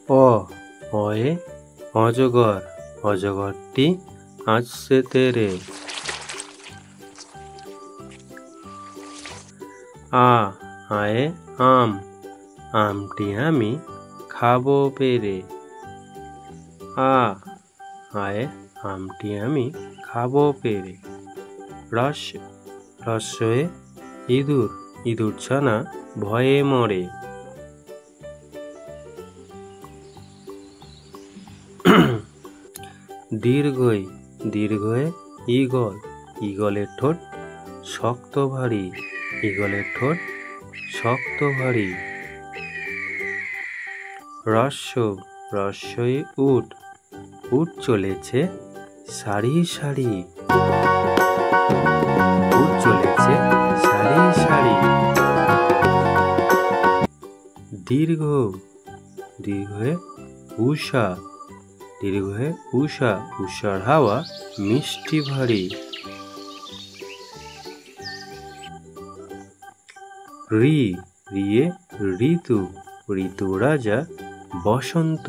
অ অয়ে অজগর, অজগরটি আসছে তেরে। আ আয়ে আম, আমটি আমি খাবো পেরে। আ আয়ে আমটি আমি খাবো পেরে। রস্যয়ে ইঁদুর, ইঁদুর ছানা ভয়ে মরে। দীর্ঘই, দীর্ঘয়ে ঈগল, ঈগলের ঠোঁট শক্ত ভারী, ঈগলের ঠোঁট শক্ত ভারী। রস্যই উট, উট চলেছে সারি সারি, উট চলেছে সারি সারি। দীর্ঘ, দীর্ঘয়ে উষা, দীর্ঘয়ে উষা, উষার হাওয়া মিষ্টি ভারী। রিয়ে ঋতু, ঋতু রাজা বসন্ত।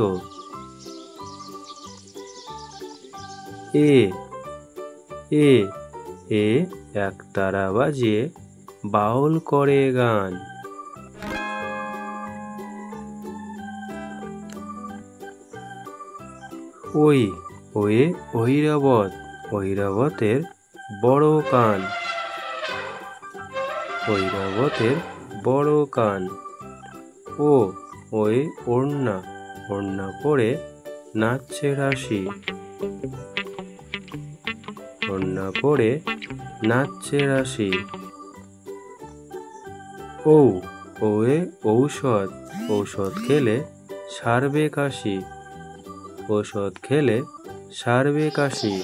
এ একতারা বাজিয়ে বাউল করে গান। ওয়ে ঐরাবত, ঐরাবতের বড় কান, ঐরাবতের বড় কান। ওয়ে ওড়না, ওড়না পরে নাচছে রাশি, ওড়না পরে নাচছে রাশি। ওয়ে ঔষধ, ঔষধ খেলে সারবে কাশি, ঔষধ খেলে সারবে কাশি।